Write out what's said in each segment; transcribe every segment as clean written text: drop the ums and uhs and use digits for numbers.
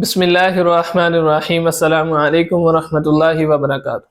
بسم اللہ الرحمن الرحیم۔ السلام علیکم ورحمۃ اللہ وبرکاتہ۔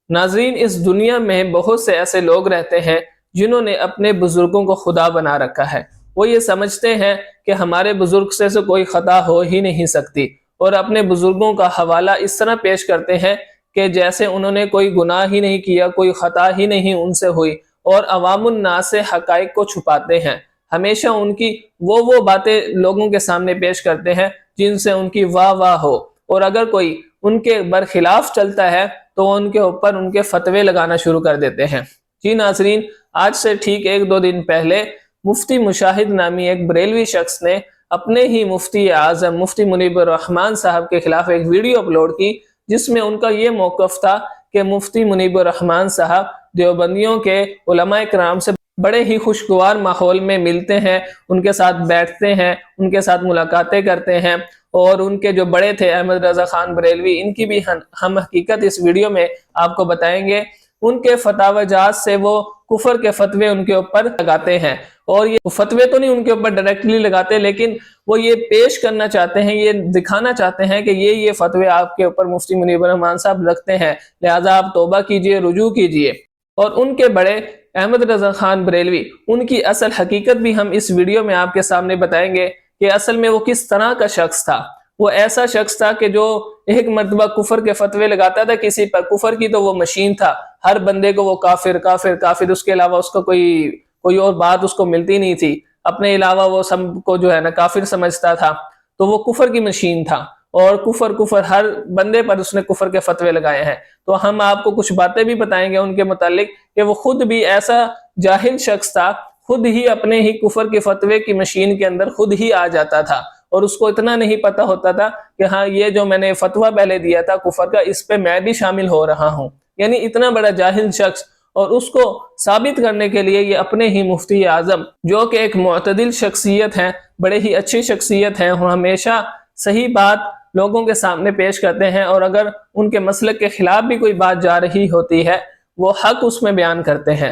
ناظرین، اس دنیا میں بہت سے ایسے لوگ رہتے ہیں جنہوں نے اپنے بزرگوں کو خدا بنا رکھا ہے۔ وہ یہ سمجھتے ہیں کہ ہمارے بزرگ سے کوئی خطا ہو ہی نہیں سکتی، اور اپنے بزرگوں کا حوالہ اس طرح پیش کرتے ہیں کہ جیسے انہوں نے کوئی گناہ ہی نہیں کیا، کوئی خطا ہی نہیں ان سے ہوئی، اور عوام الناس سے حقائق کو چھپاتے ہیں۔ ہمیشہ ان کی وہ باتیں لوگوں کے سامنے پیش کرتے ہیں جن سے ان کی واہ واہ ہو، اور اگر کوئی ان کے برخلاف چلتا ہے تو ان کے اوپر ان کے فتوے لگانا شروع کر دیتے ہیں۔ جی ناظرین، آج سے ٹھیک 1-2 دن پہلے مفتی مشاہد نامی ایک بریلوی شخص نے اپنے ہی مفتی اعظم مفتی منیب الرحمن صاحب کے خلاف ایک ویڈیو اپلوڈ کی، جس میں ان کا یہ موقف تھا کہ مفتی منیب الرحمن صاحب دیوبندیوں کے علماء کرام سے بڑے ہی خوشگوار ماحول میں ملتے ہیں، ان کے ساتھ بیٹھتے ہیں، ان کے ساتھ ملاقاتیں کرتے ہیں، اور ان کے جو بڑے تھے احمد رضا خان بریلوی، ان کی بھی ہم حقیقت اس ویڈیو میں آپ کو بتائیں گے۔ ان کے فتاوی جات سے وہ کفر کے فتوے ان کے اوپر لگاتے ہیں، اور یہ فتوے تو نہیں ان کے اوپر ڈائریکٹلی لگاتے، لیکن وہ یہ پیش کرنا چاہتے ہیں، یہ دکھانا چاہتے ہیں کہ یہ فتوے آپ کے اوپر مفتی منیب الرحمن صاحب رکھتے ہیں، لہٰذا آپ توبہ کیجئے، رجوع کیجئے۔ اور ان کے بڑے احمد رضا خان بریلوی، ان کی اصل حقیقت بھی ہم اس ویڈیو میں آپ کے سامنے بتائیں گے کہ اصل میں وہ کس طرح کا شخص تھا۔ وہ ایسا شخص تھا کہ جو ایک مرتبہ کفر کے فتوے لگاتا تھا کسی پر، کفر کی تو وہ مشین تھا، ہر بندے کو وہ کافر کافر کافر، اس کے علاوہ اس کو کوئی اور بات اس کو ملتی نہیں تھی، اپنے علاوہ وہ سب کو جو ہے نا کافر سمجھتا تھا، تو وہ کفر کی مشین تھا، اور کفر ہر بندے پر اس نے کفر کے فتوے لگائے ہیں۔ تو ہم آپ کو کچھ باتیں بھی بتائیں گے ان کے متعلق کہ وہ خود بھی ایسا جاہل شخص تھا، خود ہی اپنے ہی کفر کے فتوے کی مشین کے اندر خود ہی آ جاتا تھا، اور اس کو اتنا نہیں پتا ہوتا تھا کہ ہاں یہ جو میں نے فتویٰ پہلے دیا تھا کفر کا، اس پہ میں بھی شامل ہو رہا ہوں۔ یعنی اتنا بڑا جاہل شخص، اور اس کو ثابت کرنے کے لیے یہ اپنے ہی مفتی اعظم، جو کہ ایک معتدل شخصیت ہیں، بڑے ہی اچھی شخصیت ہیں، وہ ہمیشہ صحیح بات لوگوں کے سامنے پیش کرتے ہیں، اور اگر ان کے مسلک کے خلاف بھی کوئی بات جا رہی ہوتی ہے وہ حق اس میں بیان کرتے ہیں۔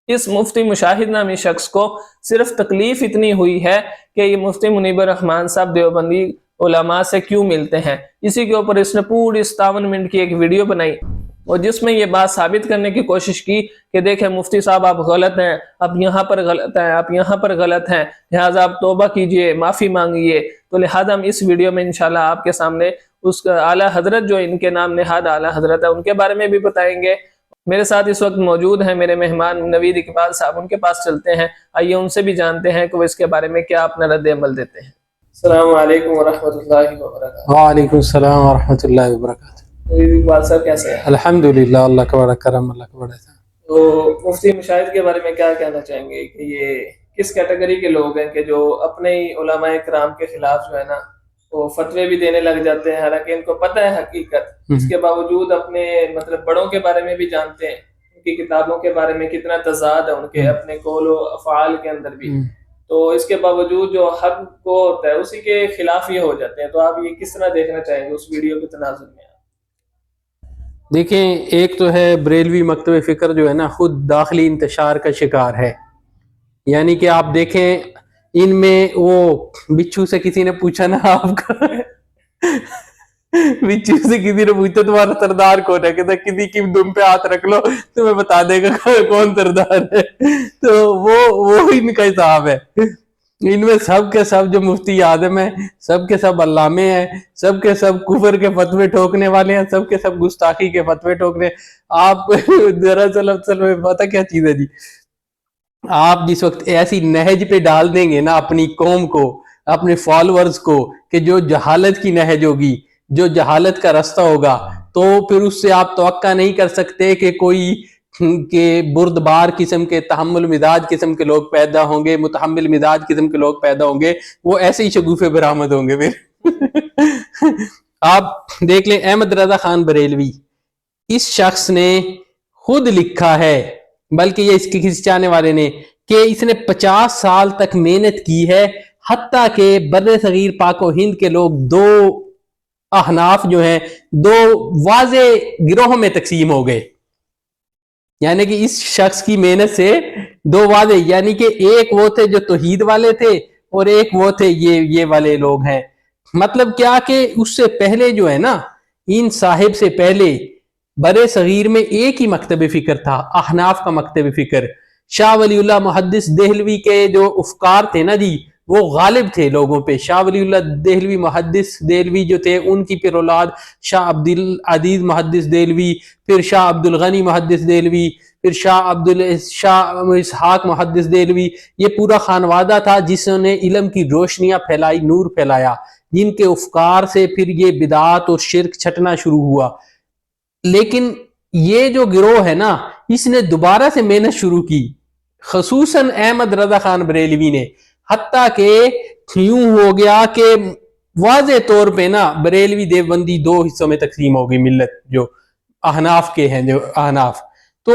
اس مفتی مشاہد نامی شخص کو صرف تکلیف اتنی ہوئی ہے کہ یہ مفتی منیب الرحمن صاحب دیوبندی علماء سے کیوں ملتے ہیں، اسی کے اوپر اس نے پوری 57 منٹ کی ایک ویڈیو بنائی، اور جس میں یہ بات ثابت کرنے کی کوشش کی کہ دیکھیں مفتی صاحب آپ غلط ہیں، آپ یہاں پر غلط ہیں، آپ یہاں پر غلط ہیں، لہٰذا آپ توبہ کیجئے، معافی مانگیے۔ تو لہٰذا ہم اس ویڈیو میں انشاءاللہ آپ کے سامنے اس اعلیٰ حضرت جو ان کے نام نہاد اعلیٰ حضرت ہے ان کے بارے میں بھی بتائیں گے۔ میرے ساتھ اس وقت موجود ہیں میرے مہمان نوید اقبال صاحب، ان کے پاس چلتے ہیں، آئیے ان سے بھی جانتے ہیں کہ وہ اس کے بارے میں کیا اپنا رد عمل دیتے ہیں۔ السلام علیکم ورحمۃ اللہ وبرکاتہ۔ وعلیکم السلام ورحمۃ اللہ وبرکاتہ۔ نوید اقبال صاحب کیسے ہیں؟ الحمدللہ، اللہ کا بڑا کرم، اللہ کا بڑا احسان۔ تو مفتی مشاہد کے بارے میں کیا کہنا چاہیں گے کہ یہ کس کیٹیگری کے لوگ ہیں کہ جو اپنے ہی علماء کرام کے خلاف جو ہے نا وہ فتوے بھی دینے لگ جاتے ہیں، حالانکہ ان کو پتہ ہے حقیقت، اس کے باوجود اپنے مطلب بڑوں کے بارے میں بھی جانتے ہیں، ان کی کتابوں کے بارے میں کتنا تضاد ہے ان کے اپنے قول و افعال کے اندر بھی، تو اس کے باوجود جو حق کو ہوتا ہے اسی کے خلاف یہ ہو جاتے ہیں۔ تو آپ یہ کس طرح دیکھنا چاہیں گے اس ویڈیو کے تناظر میں؟ دیکھیں، ایک تو ہے بریلوی مکتب فکر جو ہے نا خود داخلی انتشار کا شکار ہے، یعنی کہ آپ دیکھیں ان میں وہ بچھو سے کسی نے پوچھا نا آپ کا بچھو سے کسی نے پوچھا تمہارا سردار کون ہے، کہتا کسی کی دم پہ ہاتھ رکھ لو تمہیں بتا دے گا کون سردار ہے۔ تو وہ ان کا حساب ہے۔ ان میں سب کے سب جو مفتی اعظم ہیں، سب کے سب علامے ہیں، سب کے سب کفر کے فتوے ٹھوکنے والے ہیں، سب کے سب گستاخی کے فتوے ٹھوکنے۔ آپ دراصل اصل میں پتہ کیا چیز ہے جی، آپ جس وقت ایسی نہج پہ ڈال دیں گے نا اپنی قوم کو، اپنے فالورز کو، کہ جو جہالت کی نہج ہوگی، جو جہالت کا رستہ ہوگا، تو پھر اس سے آپ توقع نہیں کر سکتے کہ کوئی کہ بردبار قسم کے، تحمل مزاج قسم کے لوگ پیدا ہوں گے، متحمل مزاج قسم کے لوگ پیدا ہوں گے، وہ ایسے ہی شگوفے برآمد ہوں گے پھر۔ آپ دیکھ لیں احمد رضا خان بریلوی، اس شخص نے خود لکھا ہے، بلکہ یہ اس کے کھنچانے والے نے، کہ اس نے 50 سال تک محنت کی ہے، حتیٰ کہ بر صغیر پاک و ہند کے لوگ دو احناف جو ہیں، دو واضح گروہوں میں تقسیم ہو گئے، یعنی کہ اس شخص کی محنت سے دو واضح، یعنی کہ ایک وہ تھے جو توحید والے تھے، اور ایک وہ تھے یہ والے لوگ ہیں مطلب کیا کہ اس سے پہلے جو ہے نا، ان صاحب سے پہلے برے صغیر میں ایک ہی مکتب فکر تھا، احناف کا مکتب فکر. شاہ ولی اللہ محدث دہلوی کے جو افکار تھے نا جی، وہ غالب تھے لوگوں پہ. شاہ ولی اللہ دہلوی محدث دہلوی جو تھے، ان کی پھر اولاد شاہ عبد العزیز محدث دہلوی، پھر شاہ عبد الغنی محدث دہلوی، پھر شاہ شاہ اسحاق محدث دہلوی. یہ پورا خانوادہ تھا جس نے علم کی روشنیاں پھیلائی، نور پھیلایا، جن کے افکار سے پھر یہ بدعات اور شرک چھٹنا شروع ہوا. لیکن یہ جو گروہ ہے نا، اس نے دوبارہ سے محنت شروع کی، خصوصاً احمد رضا خان بریلوی نے. حتیٰ کہ یوں ہو گیا کہ واضح طور پہ نا بریلوی دیوبندی دو حصوں میں تقسیم ہو گئی ملت، جو احناف کے ہیں، جو احناف. تو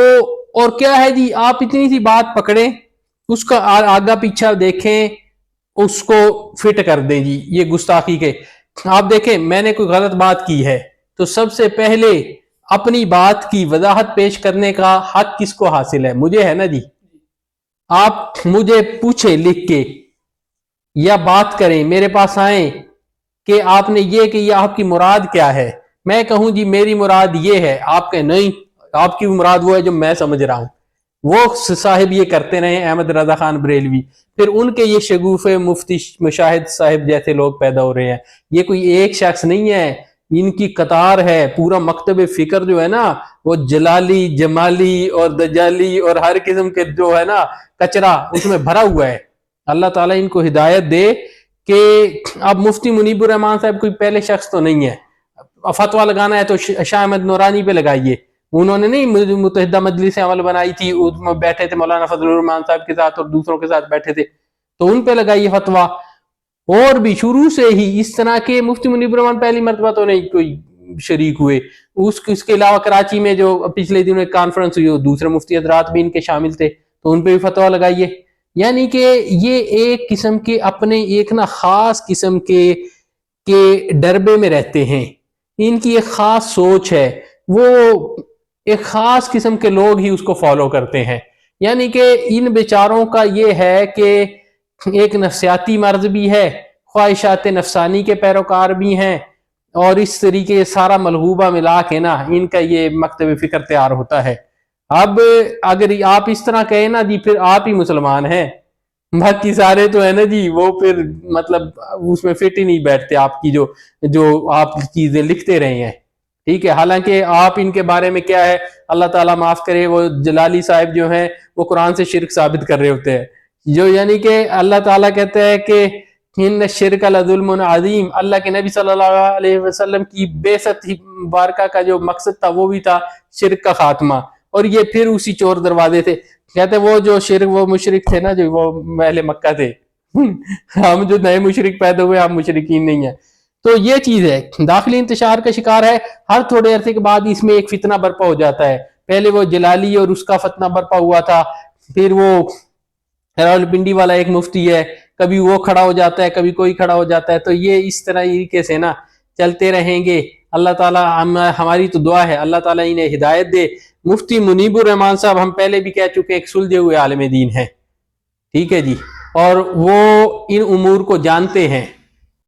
اور کیا ہے جی، آپ اتنی سی بات پکڑیں، اس کا آگا پیچھا دیکھیں، اس کو فٹ کر دیں جی. یہ گستاخی کے آپ دیکھیں، میں نے کوئی غلط بات کی ہے تو سب سے پہلے اپنی بات کی وضاحت پیش کرنے کا حق کس کو حاصل ہے؟ مجھے ہے نا جی. آپ مجھے پوچھیں لکھ کے، یا بات کریں، میرے پاس آئیں کہ آپ نے یہ کہ یہ آپ کی مراد کیا ہے. میں کہوں جی میری مراد یہ ہے، آپ کہیں نہیں آپ کی مراد وہ ہے جو میں سمجھ رہا ہوں. وہ صاحب یہ کرتے رہے، احمد رضا خان بریلوی، پھر ان کے یہ شگوفے مفتی مشاہد صاحب جیسے لوگ پیدا ہو رہے ہیں. یہ کوئی ایک شخص نہیں ہے، ان کی قطار ہے. پورا مکتب فکر جو ہے نا، وہ جلالی، جمالی اور دجالی اور ہر قسم کے جو ہے نا کچرا اس میں بھرا ہوا ہے. اللہ تعالیٰ ان کو ہدایت دے کہ اب مفتی منیب الرحمان صاحب کوئی پہلے شخص تو نہیں ہے. فتویٰ لگانا ہے تو شاہ احمد نورانی پہ لگائیے. انہوں نے نہیں متحدہ مجلس عمل بنائی تھی، اس میں بیٹھے تھے مولانا فضل الرحمان صاحب کے ساتھ اور دوسروں کے ساتھ بیٹھے تھے، تو ان پہ لگائیے فتویٰ. اور بھی شروع سے ہی اس طرح کے مفتی منیب الرحمان پہلی مرتبہ تو نہیں کوئی شریک ہوئے. اس کے علاوہ کراچی میں جو پچھلے دنوں ایک کانفرنس ہوئی، دوسرے مفتی حضرات بھی ان کے شامل تھے، تو ان پہ بھی فتویٰ لگائیے. یعنی کہ یہ ایک قسم کے اپنے ایک نا خاص قسم کے ڈربے میں رہتے ہیں. ان کی ایک خاص سوچ ہے، وہ ایک خاص قسم کے لوگ ہی اس کو فالو کرتے ہیں. یعنی کہ ان بیچاروں کا یہ ہے کہ ایک نفسیاتی مرض بھی ہے، خواہشات نفسانی کے پیروکار بھی ہیں، اور اس طریقے سارا ملغوبہ ملا کے نا ان کا یہ مکتب فکر تیار ہوتا ہے. اب اگر آپ اس طرح کہیں نا جی، پھر آپ ہی مسلمان ہیں، باقی سارے تو ہے نا جی وہ پھر مطلب اس میں فٹ ہی نہیں بیٹھتے آپ کی جو آپ چیزیں لکھتے رہے ہیں. ٹھیک ہے، حالانکہ آپ ان کے بارے میں کیا ہے، اللہ تعالیٰ معاف کرے، وہ جلالی صاحب جو ہیں وہ قرآن سے شرک ثابت کر رہے ہوتے ہیں. جو یعنی کہ اللہ تعالیٰ کہتا ہے کہ ان شرک لظلم عظیم. اللہ کے نبی صلی اللہ علیہ وسلم کی بعثت مبارکہ کا جو مقصد تھا وہ بھی تھا شرک کا خاتمہ، اور یہ پھر اسی چور دروازے تھے. کہتے وہ جو شرک، وہ مشرک تھے نا جو وہ اہل مکہ تھے، ہم جو نئے مشرک پیدا ہوئے ہم مشرکین نہیں ہیں. تو یہ چیز ہے، داخلی انتشار کا شکار ہے. ہر تھوڑے عرصے کے بعد اس میں ایک فتنہ برپا ہو جاتا ہے. پہلے وہ جلالی اور اس کا فتنہ برپا ہوا تھا، پھر وہ راولپنڈی والا ایک مفتی ہے، کبھی وہ کھڑا ہو جاتا ہے، کبھی کوئی کھڑا ہو جاتا ہے. تو یہ اس طرح طریقے سے نا چلتے رہیں گے. اللہ تعالیٰ ہماری تو دعا ہے اللہ تعالیٰ انہیں ہدایت دے. مفتی منیب الرحمان صاحب ہم پہلے بھی کہہ چکے ایک سلجھے ہوئے عالم دین ہیں، ٹھیک ہے جی، اور وہ ان امور کو جانتے ہیں.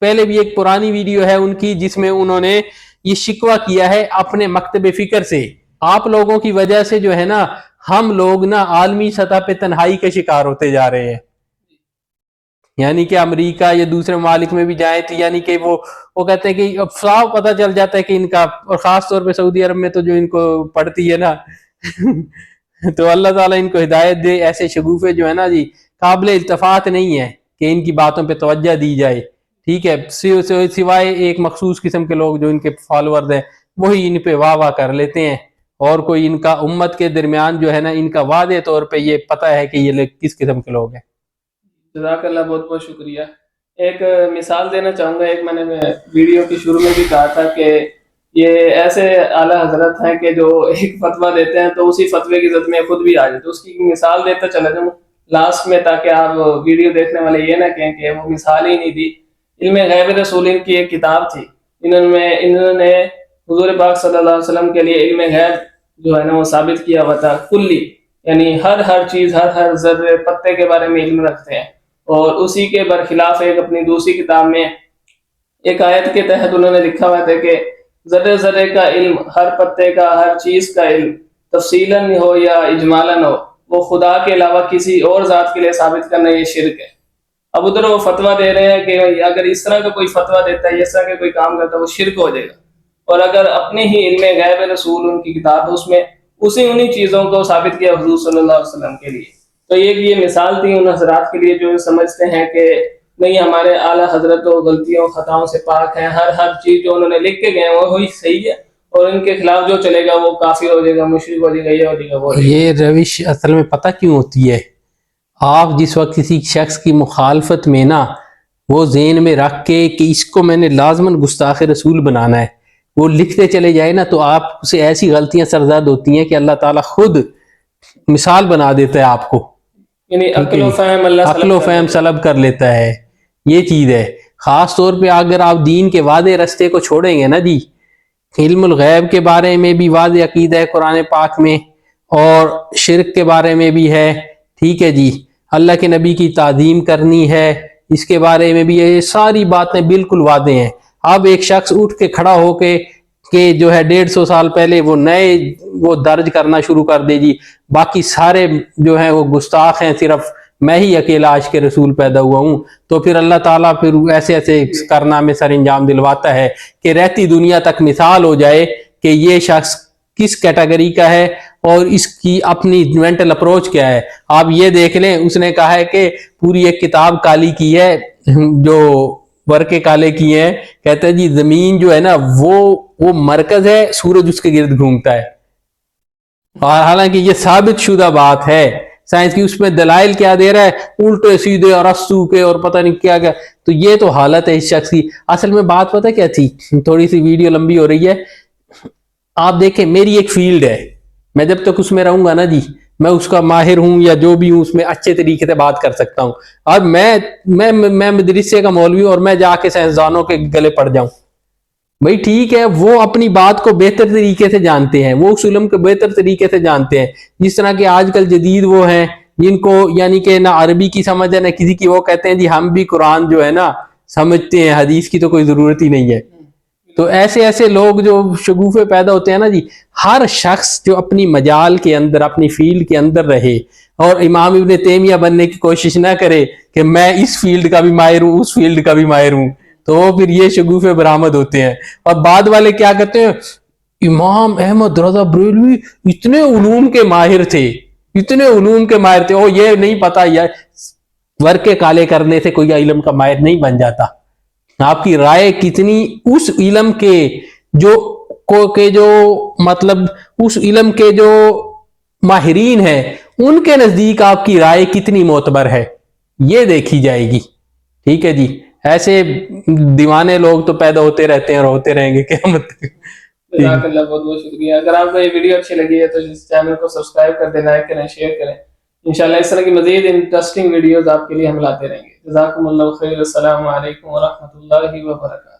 پہلے بھی ایک پرانی ویڈیو ہے ان کی جس میں انہوں نے یہ شکوہ کیا ہے اپنے مکتب فکر سے. آپ لوگوں کی وجہ سے جو ہے نا ہم لوگ نا عالمی سطح پہ تنہائی کے شکار ہوتے جا رہے ہیں. یعنی کہ امریکہ یا دوسرے ممالک میں بھی جائیں تو یعنی کہ وہ کہتے ہیں کہ اب صاف پتہ چل جاتا ہے کہ ان کا، اور خاص طور پہ سعودی عرب میں تو جو ان کو پڑتی ہے نا تو اللہ تعالیٰ ان کو ہدایت دے. ایسے شگوفے جو ہے نا جی قابل التفات نہیں ہے کہ ان کی باتوں پہ توجہ دی جائے. ٹھیک ہے، سوائے ایک مخصوص قسم کے لوگ جو ان کے فالورز ہیں وہی ان پہ واہ واہ کر لیتے ہیں، اور کوئی ان کا امت کے درمیان جو ہے نا ان کا واضح طور پہ یہ پتہ ہے کہ یہ کس قسم کے لوگ ہیں. جزاک اللہ، بہت بہت شکریہ. ایک مثال دینا چاہوں گا. ایک میں نے ویڈیو کی شروع میں بھی کہا تھا کہ یہ ایسے اعلیٰ حضرت ہیں کہ جو ایک فتویٰ دیتے ہیں تو اسی فتوے کی ضد میں خود بھی آ جاتے. اس کی مثال دیتا چلا جاؤں لاسٹ میں، تاکہ آپ ویڈیو دیکھنے والے یہ نہ کہیں کہ وہ مثال ہی نہیں دی. علم غیب رسولین کی ایک کتاب تھی، انہوں نے حضور پاک صلی اللہ علیہ وسلم کے لیے علم غیب جو ہے نا وہ ثابت کیا ہوا تھا کلی. یعنی ہر چیز، ہر ذرے پتے کے بارے میں علم رکھتے ہیں. اور اسی کے برخلاف ایک اپنی دوسری کتاب میں ایک آیت کے تحت انہوں نے لکھا ہوا تھا کہ ذرے ذرے کا علم، ہر پتے کا، ہر چیز کا علم، تفصیلاً ہو یا اجمالاً ہو، وہ خدا کے علاوہ کسی اور ذات کے لیے ثابت کرنا یہ شرک ہے۔ اب ادھر وہ فتویٰ دے رہے ہیں کہ اگر اس طرح کا کوئی فتویٰ دیتا ہے، اس طرح کا کوئی کام کرتا ہے، وہ شرک ہو جائے گا۔ اور اگر اپنے ہی علم غیب رسول ان کی کتاب اس میں انہی چیزوں کو ثابت کیا حضور صلی اللہ علیہ وسلم کے لیے، تو یہ مثال تھی ان حضرات کے لیے جو سمجھتے ہیں کہ نہیں ہمارے اعلیٰ حضرت و غلطیوں خطاؤں سے پاک ہیں، ہر چیز جو انہوں نے لکھ کے گئے وہ وہی صحیح ہے، اور ان کے خلاف جو چلے گا وہ کافر ہو جائے گا، مشرک ہو جائے گا، یہ ہو جائے گا، وہ یہ روش اصل میں پتہ کیوں ہوتی ہے؟ آپ جس وقت کسی شخص کی مخالفت میں نا وہ ذہن میں رکھ کے کہ اس کو میں نے لازماً گستاخ رسول بنانا ہے، وہ لکھتے چلے جائے نا، تو آپ سے ایسی غلطیاں سرزد ہوتی ہیں کہ اللہ تعالیٰ خود مثال بنا دیتا ہے آپ کو، یعنی عقل و فہم اللہ عقل و فہم سلب کر لیتا ہے۔ یہ چیز ہے، خاص طور پہ اگر آپ دین کے واضح رستے کو چھوڑیں گے نا جی، علم الغیب کے بارے میں بھی واضح عقیدہ ہے قرآن پاک میں، اور شرک کے بارے میں بھی ہے، ٹھیک ہے جی، اللہ کے نبی کی تعظیم کرنی ہے، اس کے بارے میں بھی یہ ساری باتیں بالکل واضح ہیں۔ اب ایک شخص اٹھ کے کھڑا ہو کے کہ جو ہے 150 سال پہلے وہ درج کرنا شروع کر دے جی، باقی سارے جو ہیں وہ گستاخ ہیں، صرف میں ہی اکیلا عاشق کے رسول پیدا ہوا ہوں، تو پھر اللہ تعالیٰ پھر ایسے کارنامے سر انجام دلواتا ہے کہ رہتی دنیا تک مثال ہو جائے کہ یہ شخص کس کیٹیگری کا ہے اور اس کی اپنی مینٹل اپروچ کیا ہے۔ آپ یہ دیکھ لیں، اس نے کہا ہے کہ پوری ایک کتاب کالی کی ہے، جو ورقے کالے کیے ہیں، کہتا ہے جی زمین جو ہے نا وہ مرکز ہے، سورج اس کے گرد گھومتا ہے، اور حالانکہ یہ ثابت شدہ بات ہے سائنس کی، اس میں دلائل کیا دے رہا ہے، الٹے سیدھے اور ارسطو کے اور پتہ نہیں کیا کیا۔ تو یہ تو حالت ہے اس شخص کی۔ اصل میں بات پتہ کیا تھی، تھوڑی سی ویڈیو لمبی ہو رہی ہے، آپ دیکھیں میری ایک فیلڈ ہے، میں جب تک اس میں رہوں گا نا جی، میں اس کا ماہر ہوں یا جو بھی ہوں، اس میں اچھے طریقے سے بات کر سکتا ہوں، اور میں مدرسے کا مولوی ہوں اور میں جا کے سائنسدانوں کے گلے پڑ جاؤں، بھائی ٹھیک ہے، وہ اپنی بات کو بہتر طریقے سے جانتے ہیں، وہ اس علم کو بہتر طریقے سے جانتے ہیں، جس طرح کہ آج کل جدید وہ ہیں جن کو یعنی کہ نہ عربی کی سمجھ ہے نہ کسی کی، وہ کہتے ہیں جی ہم بھی قرآن جو ہے نا سمجھتے ہیں، حدیث کی تو کوئی ضرورت ہی نہیں ہے۔ تو ایسے لوگ جو شگوفے پیدا ہوتے ہیں نا جی، ہر شخص جو اپنی مجال کے اندر، اپنی فیلڈ کے اندر رہے اور امام ابن تیمیہ بننے کی کوشش نہ کرے کہ میں اس فیلڈ کا بھی ماہر ہوں، اس فیلڈ کا بھی ماہر ہوں، تو وہ پھر یہ شگوفے برآمد ہوتے ہیں۔ اور بعد والے کیا کہتے ہیں، امام احمد رضا بریلوی اتنے علوم کے ماہر تھے، اتنے علوم کے ماہر تھے، وہ یہ نہیں پتا یا ورقے کالے کرنے سے کوئی علم کا ماہر نہیں بن جاتا۔ آپ کی رائے کتنی اس علم کے جو مطلب اس علم کے جو ماہرین ہیں ان کے نزدیک آپ کی رائے کتنی معتبر ہے، یہ دیکھی جائے گی، ٹھیک ہے جی۔ ایسے دیوانے لوگ تو پیدا ہوتے رہتے ہیں اور ہوتے رہیں گے قیامت تک۔ جزاک اللہ، بہت بہت شکریہ۔ اگر آپ کو یہ ویڈیو اچھی لگی ہے تو اس چینل کو سبسکرائب کر دیں، لائک کریں، شیئر کریں، انشاءاللہ اس طرح کی مزید انٹرسٹنگ ویڈیوز آپ کے لیے ہم لاتے رہیں گے۔ جزاکم اللہ خیر، السلام علیکم ورحمۃ اللہ وبرکاتہ۔